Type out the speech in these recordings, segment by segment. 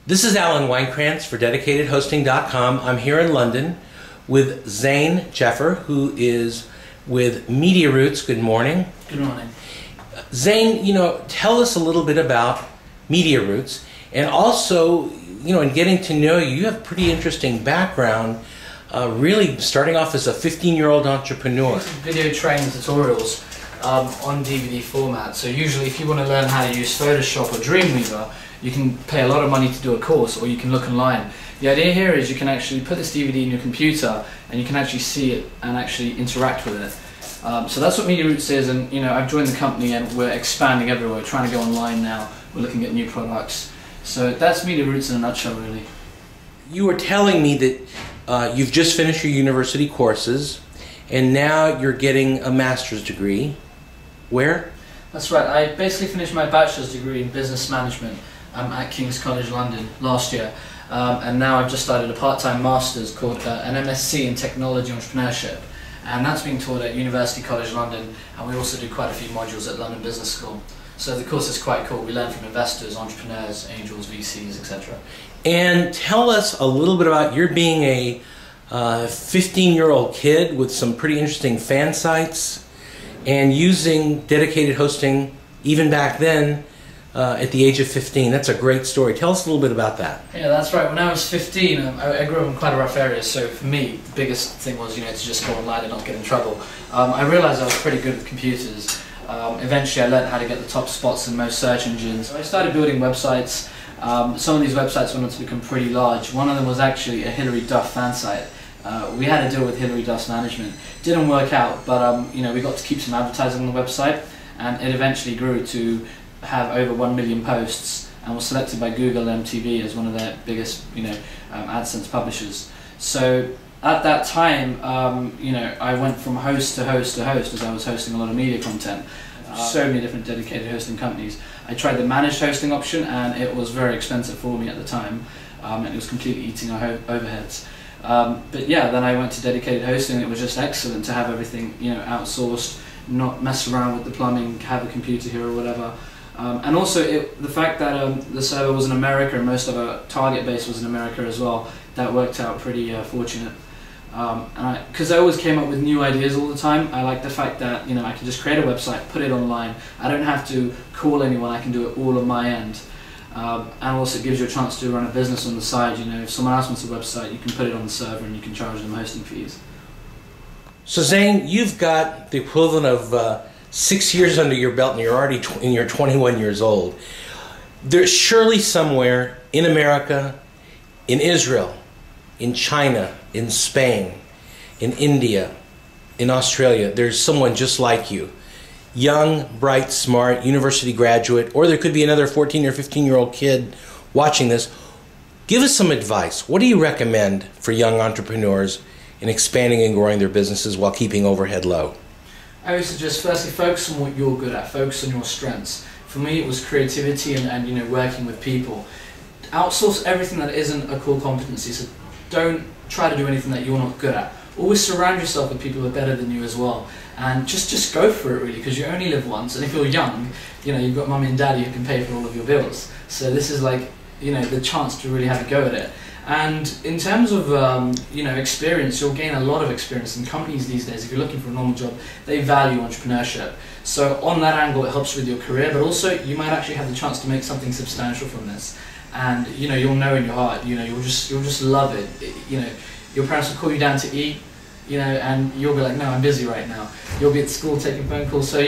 This is Alan Weinkrantz for DedicatedHosting.com. I'm here in London with Zain Jaffer, who is with Mediaroots. Good morning. Good morning. Zain, tell us a little bit about Mediaroots, and also, in getting to know you, you have a pretty interesting background, really starting off as a 15-year-old entrepreneur. Video training tutorials on DVD format. So usually if you want to learn how to use Photoshop or Dreamweaver, you can pay a lot of money to do a course, or you can look online. The idea here is you can actually put this DVD in your computer and you can actually see it and actually interact with it. So that's what Mediaroots is, and I've joined the company and we're expanding everywhere. We're trying to go online now. We're looking at new products. So that's Mediaroots in a nutshell, really. You were telling me that you've just finished your university courses and now you're getting a master's degree. Where? That's right. I basically finished my bachelor's degree in business management at King's College London last year, and now I've just started a part-time master's called an MSc in Technology Entrepreneurship, and that's being taught at University College London, and we also do quite a few modules at London Business School. So the course is quite cool. We learn from investors, entrepreneurs, angels, VCs, etc. And tell us a little bit about your being a 15-year-old kid with some pretty interesting fan sites and using dedicated hosting even back then at the age of 15. That's a great story. Tell us a little bit about that. Yeah, that's right. When I was 15, I grew up in quite a rough area, so for me, the biggest thing was to just go online and not get in trouble. I realized I was pretty good with computers. Eventually I learned how to get the top spots in most search engines. So I started building websites. Some of these websites went on to become pretty large. One of them was actually a Hilary Duff fan site. We had to deal with Hilary Duff's management. Didn't work out, but we got to keep some advertising on the website, and it eventually grew to have over 1 million posts and was selected by Google MTV as one of their biggest AdSense publishers. So at that time, I went from host to host to host as I was hosting a lot of media content. So many different dedicated hosting companies. I tried the managed hosting option, and it was very expensive for me at the time, and it was completely eating our overheads. But yeah, then I went to dedicated hosting. It was just excellent to have everything outsourced, not mess around with the plumbing, have a computer here or whatever. And also the fact that the server was in America and most of our target base was in America as well, that worked out pretty fortunate. Because I always came up with new ideas all the time. I like the fact that I can just create a website, put it online. I don't have to call anyone. I can do it all on my end. And also it gives you a chance to run a business on the side. If someone else wants a website, you can put it on the server and you can charge them hosting fees. So Zain, you've got the equivalent of 6 years under your belt, and you're already 21 years old. There's surely somewhere in America, in Israel, in China, in Spain, in India, in Australia, there's someone just like you. Young, bright, smart, university graduate, or there could be another 14 or 15-year-old kid watching this. Give us some advice. What do you recommend for young entrepreneurs in expanding and growing their businesses while keeping overhead low? I would suggest firstly focus on what you're good at, focus on your strengths. For me it was creativity and working with people. Outsource everything that isn't a core competency, so don't try to do anything that you're not good at. Always surround yourself with people who are better than you as well, and just go for it really, because you only live once, and if you're young, you've got mummy and daddy who can pay for all of your bills. So this is like the chance to really have a go at it. And in terms of experience, you'll gain a lot of experience in companies these days. If you're looking for a normal job, they value entrepreneurship. So on that angle, it helps with your career, but also you might actually have the chance to make something substantial from this. And you'll know in your heart, you'll just love it. Your parents will call you down to eat, and you'll be like, no, I'm busy right now. You'll be at school taking phone calls, so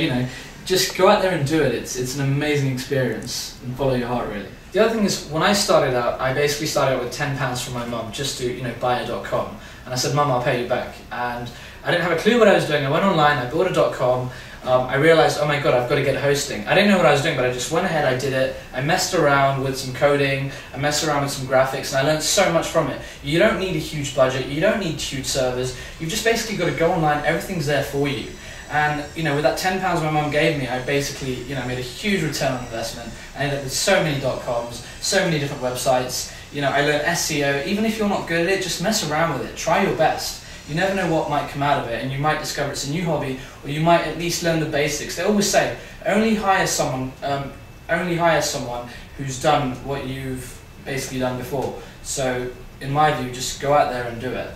just go out there and do it. It's an amazing experience, and follow your heart really. The other thing is, when I started out, I basically started out with £10 from my mum just to buy a .com, and I said, Mum, I'll pay you back. And I didn't have a clue what I was doing. I went online, I bought a .com. I realized, oh my god, I've got to get hosting. I didn't know what I was doing, but I just went ahead, I did it. I messed around with some coding, I messed around with some graphics, and I learned so much from it. You don't need a huge budget, you don't need huge servers. You've just basically got to go online, everything's there for you. And with that £10 my mum gave me, I basically made a huge return on investment. I ended up with so many .coms, so many different websites. I learned SEO. Even if you're not good at it, just mess around with it, try your best. You never know what might come out of it, and you might discover it's a new hobby, or you might at least learn the basics. They always say, only hire someone who's done what you've basically done before. So in my view, just go out there and do it.